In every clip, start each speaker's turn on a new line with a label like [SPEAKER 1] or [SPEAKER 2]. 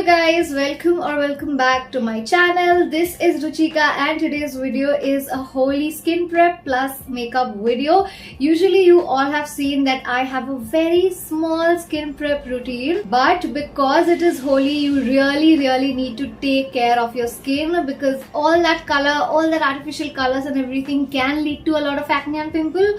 [SPEAKER 1] guys, welcome back to my channel. This is Ruchika and today's video is a Holi skin prep plus makeup video. Usually you all have seen that I have a very small skin prep routine, but because it is Holi, you really need to take care of your skin because all that color, all that artificial colors and everything can lead to a lot of acne and pimple.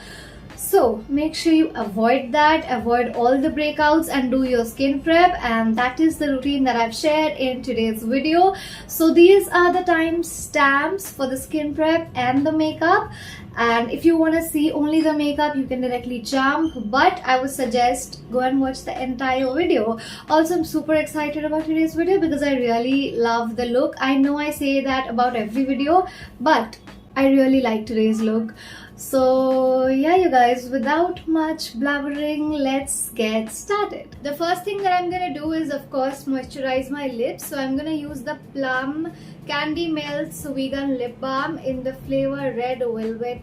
[SPEAKER 1] So make sure you avoid that, avoid all the breakouts and do your skin prep, and that is the routine that I've shared in today's video. So these are the time stamps for the skin prep and the makeup, and if you want to see only the makeup you can directly jump, but I would suggest go and watch the entire video. Also, I'm super excited about today's video because I really love the look. I know I say that about every video, but I really like today's look. So yeah, you guys, without much blabbering, let's get started. The first thing that I'm gonna do is of course moisturize my lips. So I'm gonna use the Plum Candy Melts Vegan Lip Balm in the flavor Red Velvet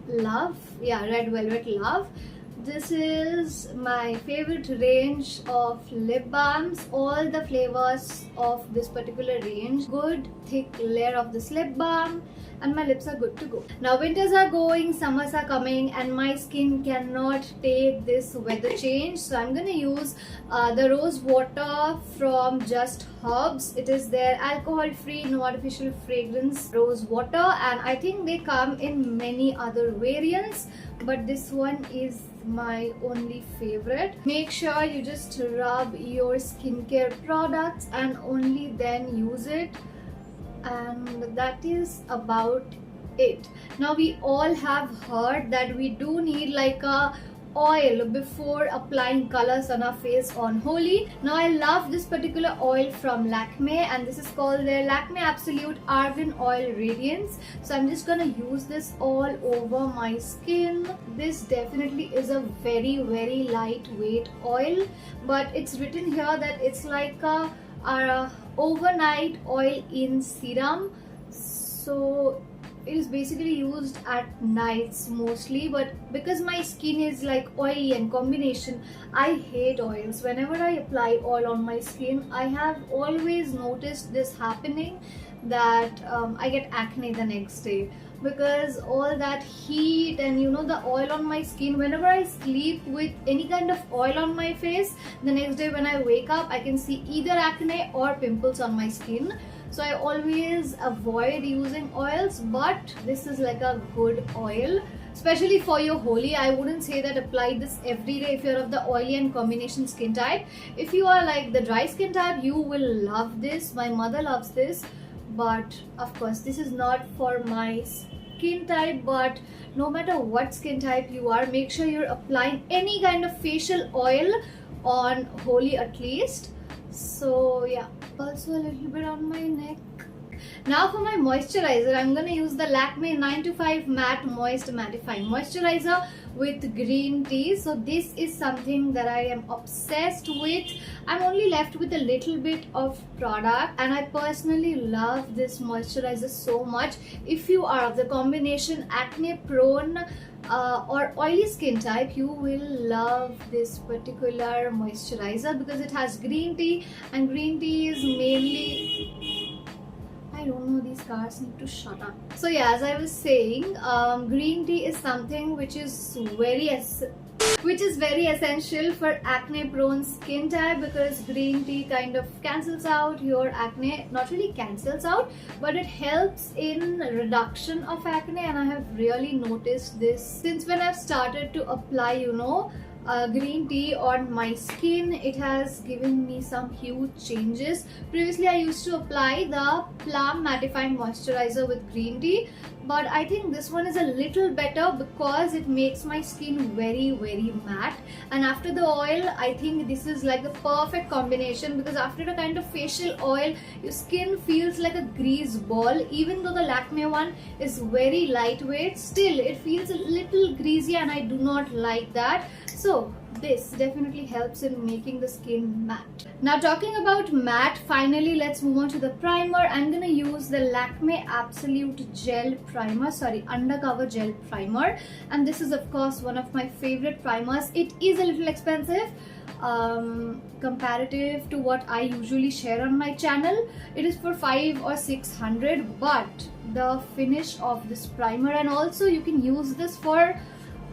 [SPEAKER 1] Love. Yeah, Red Velvet Love. This is my favorite range of lip balms. All the flavors of this particular range. Good thick layer of this lip balm and my lips are good to go. Now winters are going, summers are coming, and my skin cannot take this weather change. So I'm gonna use the rose water from Just Herbs. It is their alcohol free, no artificial fragrance rose water, and I think they come in many other variants, but this one is my only favorite. Make sure you just rub your skincare products and only then use it, and that is about it. Now we all have heard that we do need like a oil before applying colors on our face on Holi. Now I love this particular oil from Lakme, and this is called their Lakme Absolute Argan Oil Radiance. So I'm just gonna use this all over my skin. This definitely is a very lightweight oil, but it's written here that it's like a overnight oil in serum. So it is basically used at nights mostly, but because my skin is like oily and combination, I hate oils. Whenever I apply oil on my skin, I have always noticed this happening, that I get acne the next day because all that heat and the oil on my skin. Whenever I sleep with any kind of oil on my face, the next day when I wake up I can see either acne or pimples on my skin. So I always avoid using oils, but this is like a good oil, especially for your Holi. I wouldn't say that apply this every day if you're of the oily and combination skin type. If you are like the dry skin type, you will love this. My mother loves this, but of course this is not for my skin type. But no matter what skin type you are, make sure you're applying any kind of facial oil on Holi at least. So yeah, also a little bit on my neck. Now for my moisturizer, I'm gonna use the Lakme 925 Matte Moist Mattifying Moisturizer with green tea. So this is something that I am obsessed with. I'm only left with a little bit of product, and I personally love this moisturizer so much. If you are of the combination acne prone or oily skin type, you will love this particular moisturizer because it has green tea, and green tea is mainly, I don't know, these cars need to shut up. So yeah, as I was saying, green tea is something which is very essential for acne prone skin type, because green tea kind of cancels out your acne. Not really cancels out, but it helps in reduction of acne, and I have really noticed this since when I've started to apply green tea on my skin. It has given me some huge changes. Previously I used to apply the Plum mattifying moisturizer with green tea, but I think this one is a little better because it makes my skin very matte, and after the oil I think this is like the perfect combination, because after a kind of facial oil your skin feels like a grease ball. Even though the Lakme one is very lightweight, still it feels a little greasy and I do not like that. So this definitely helps in making the skin matte. Now talking about matte, finally let's move on to the primer. I'm gonna use the Lakme Absolute Gel Primer, Undercover Gel Primer, and this is of course one of my favorite primers. It is a little expensive, comparative to what I usually share on my channel. It is for 500 or 600, but the finish of this primer, and also you can use this for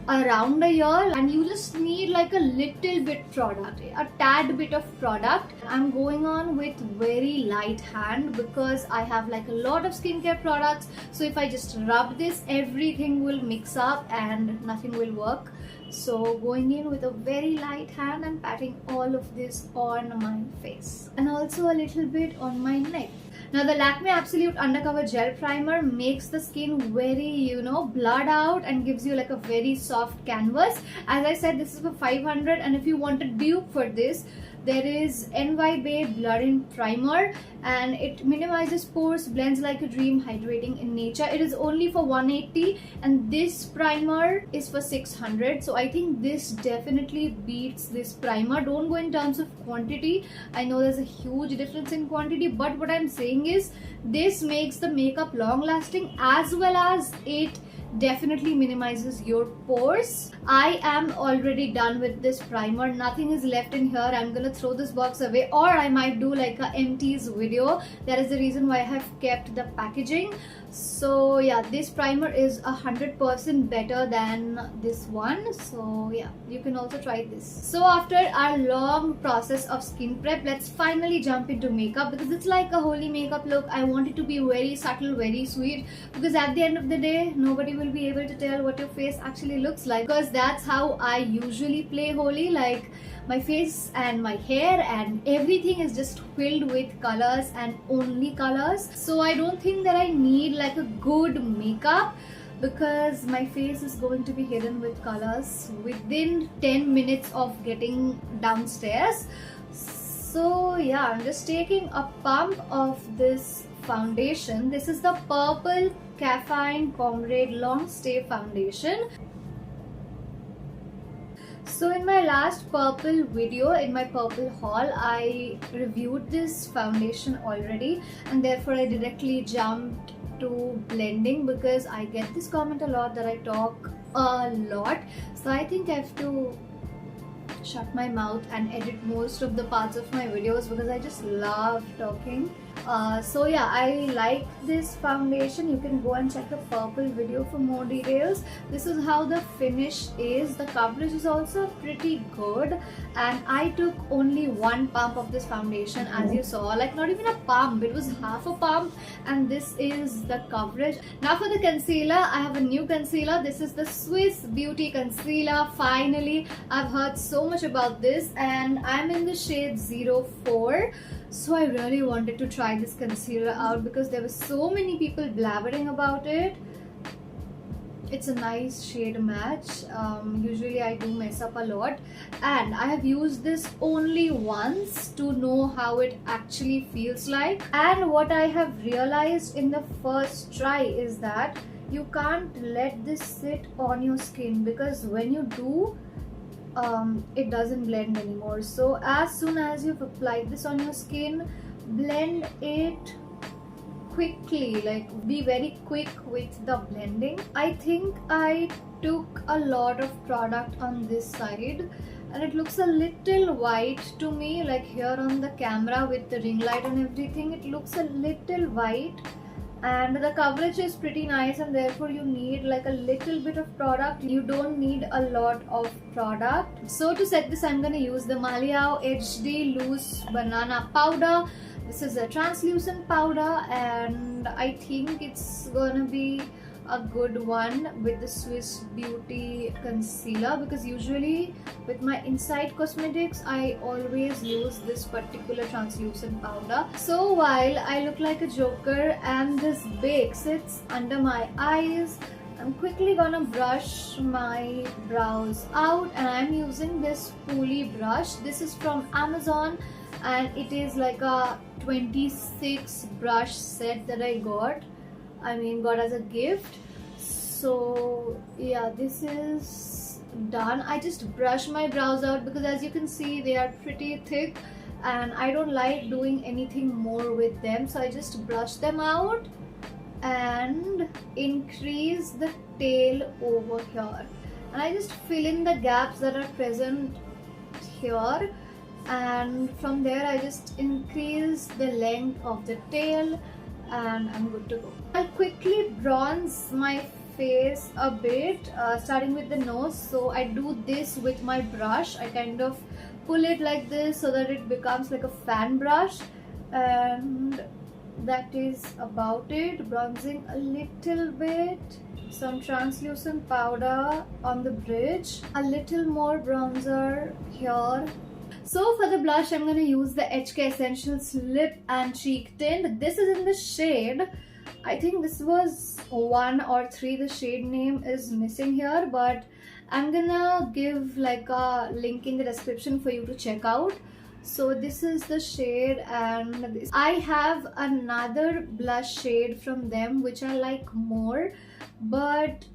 [SPEAKER 1] around a year, and you just need like a little bit product, a tad bit of product. I'm going on with very light hand because I have like a lot of skincare products, so if I just rub this, everything will mix up and nothing will work. So going in with a very light hand and patting all of this on my face and also a little bit on my neck. Now the Lakme Absolute Undercover Gel Primer makes the skin very, blurred out and gives you like a very soft canvas. As I said, this is for 500, and if you want a dupe for this, there is NY Bay Blur-In Primer, and it minimizes pores, blends like a dream, hydrating in nature. It is only for 180, and this primer is for 600. So I think this definitely beats this primer. Don't go in terms of quantity. I know there's a huge difference in quantity, but what I'm saying is this makes the makeup long lasting, as well as it definitely minimizes your pores. I am already done with this primer. Nothing is left in here. I'm gonna throw this box away, or I might do like a empties video. That is the reason why I have kept the packaging. So yeah, this primer is 100% better than this one. So yeah, you can also try this. So after our long process of skin prep, let's finally jump into makeup, because it's like a Holi makeup look. I want it to be very subtle, very sweet, because at the end of the day, nobody will be able to tell what your face actually looks like, because that's how I usually play Holi. Like, my face and my hair and everything is just filled with colors and only colors. So I don't think that I need like a good makeup, because my face is going to be hidden with colors within 10 minutes of getting downstairs. So yeah, I'm just taking a pump of this foundation. This is the Purple Caffeine Pomade Long Stay Foundation. So in my last purple video, in my purple haul, I reviewed this foundation already, and therefore I directly jumped to blending, because I get this comment a lot that I talk a lot. So I think I have to shut my mouth and edit most of the parts of my videos, because I just love talking. So yeah, I like this foundation. You can go and check the purple video for more details. This is how the finish is. The coverage is also pretty good, and I took only one pump of this foundation, as you saw. Like, not even a pump, it was half a pump, and this is the coverage. Now for the concealer, I have a new concealer. This is the Swiss Beauty Concealer. Finally, I've heard so much about this, and I'm in the shade 04. So I really wanted to try this concealer out, because there were so many people blabbering about it. It's a nice shade match. Usually I do mess up a lot, and I have used this only once to know how it actually feels like. And what I have realized in the first try is that you can't let this sit on your skin, because when you do, it doesn't blend anymore. So as soon as you've applied this on your skin, blend it quickly, like be very quick with the blending. I think I took a lot of product on this side, and it looks a little white to me. Like here on the camera with the ring light and everything, it looks a little white. And the coverage is pretty nice, and therefore you need like a little bit of product. You don't need a lot of product. So to set this, I'm going to use the Maliao HD Loose Banana Powder. This is a translucent powder, and I think it's gonna be a good one with the Swiss Beauty Concealer, because usually with my Inside Cosmetics I always use this particular translucent powder. So while I look like a joker and this bake sits under my eyes, I'm quickly gonna brush my brows out, and I'm using this Spoolie brush. This is from Amazon, and it is like a 26 brush set that I got as a gift. So yeah, this is done. I just brush my brows out, because as you can see, they are pretty thick and I don't like doing anything more with them. So I just brush them out and increase the tail over here, and I just fill in the gaps that are present here, and from there I just increase the length of the tail and I'm good to go. I'll quickly bronze my face a bit, starting with the nose. So I do this with my brush. I kind of pull it like this so that it becomes like a fan brush, and that is about it. Bronzing a little bit, some translucent powder on the bridge, a little more bronzer here. So for the blush, I'm going to use the HK Essentials Lip and Cheek Tint. This is in the shade, I think this was 1 or 3, the shade name is missing here, but I'm gonna give like a link in the description for you to check out. So this is the shade, and I have another blush shade from them which I like more, but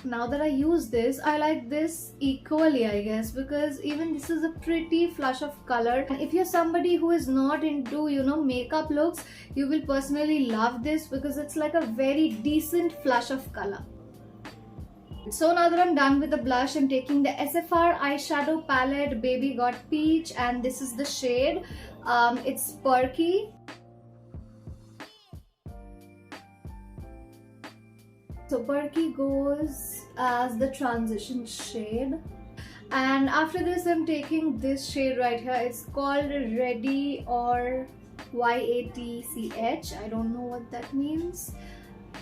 [SPEAKER 1] now that I use this, I like this equally, I guess, because even this is a pretty flush of color. And if you're somebody who is not into, you know, makeup looks, you will personally love this because it's like a very decent flush of color. So now that I'm done with the blush, I'm taking the SFR eyeshadow palette, Baby Got Peach, and this is the shade. It's Perky. So Perky goes as the transition shade, and after this I'm taking this shade right here. It's called Ready, or YATCH. I don't know what that means.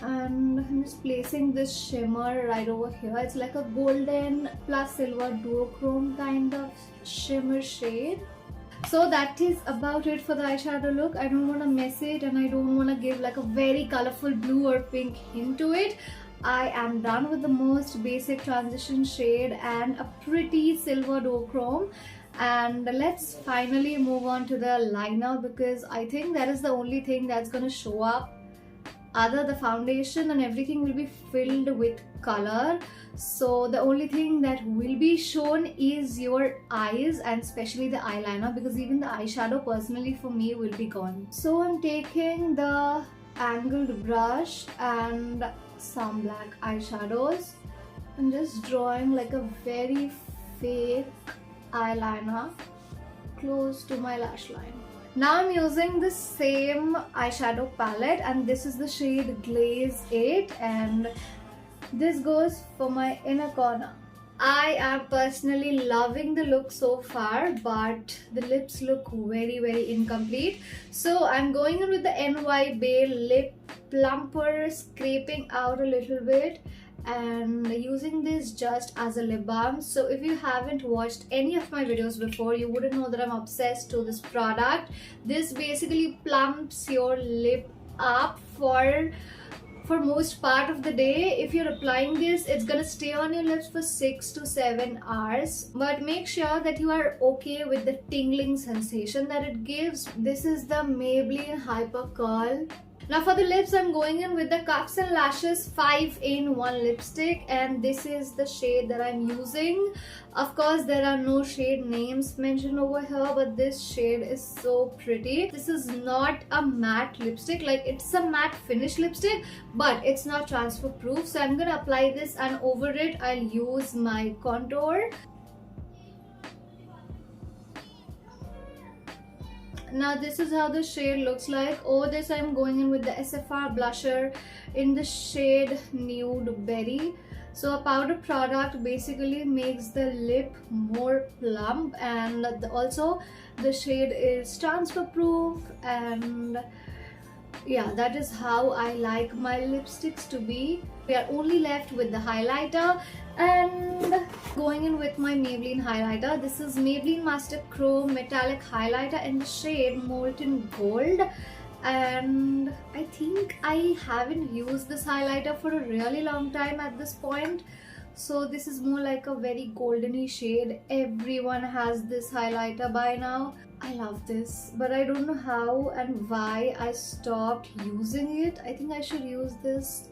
[SPEAKER 1] And I'm just placing this shimmer right over here. It's like a golden plus silver duochrome kind of shimmer shade. So that is about it for the eyeshadow look. I don't want to mess it, and I don't want to give like a very colorful blue or pink hint to it. I am done with the most basic transition shade and a pretty silver duochrome. And let's finally move on to the liner, because I think that is the only thing that's going to show up. Other the foundation and everything will be filled with color, so the only thing that will be shown is your eyes, and especially the eyeliner, because even the eyeshadow personally for me will be gone. So I'm taking the angled brush and some black eyeshadows and just drawing like a very fake eyeliner close to my lash line. Now I'm using the same eyeshadow palette, and this is the shade Glaze 8, and this goes for my inner corner. I am personally loving the look so far, but the lips look very incomplete. So I'm going in with the NY Bay Lip Plumper, scraping out a little bit and using this just as a lip balm. So if you haven't watched any of my videos before, you wouldn't know that I'm obsessed to this product. This basically plumps your lip up for most part of the day. If you're applying this, it's gonna stay on your lips for 6 to 7 hours, but make sure that you are okay with the tingling sensation that it gives. This is the Maybelline Hyper Curl. Now for the lips, I'm going in with the Cups and Lashes 5-in-1 lipstick, and this is the shade that I'm using. Of course, there are no shade names mentioned over here, but this shade is so pretty. This is not a matte lipstick, like it's a matte finish lipstick, but it's not transfer proof. So I'm gonna apply this, and over it I'll use my contour. Now this is how the shade looks like. Over this I'm going in with the SFR blusher in the shade Nude Berry. So a powder product basically makes the lip more plump, and also the shade is transfer proof, and yeah, that is how I like my lipsticks to be. We are only left with the highlighter, and going in with my Maybelline highlighter. This is Maybelline Master Chrome Metallic Highlighter in the shade Molten Gold, and I think I haven't used this highlighter for a really long time at this point. So this is more like a very goldeny shade. Everyone has this highlighter by now. I love this, but I don't know how and why I stopped using it. I think I should use this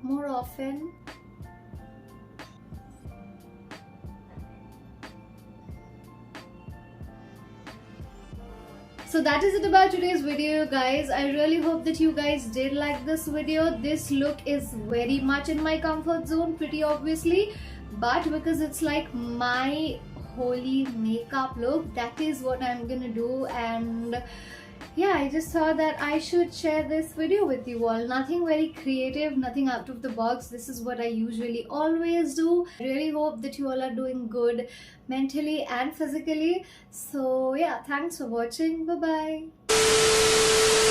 [SPEAKER 1] more often. So that is it about today's video, guys. I really hope that you guys did like this video. This look is very much in my comfort zone, pretty obviously, but because it's like my Holi makeup look. That is what I'm gonna do, and yeah, I just thought that I should share this video with you all. Nothing very creative, nothing out of the box. This is what I usually always do. I really hope that you all are doing good mentally and physically. So yeah, thanks for watching. Bye bye.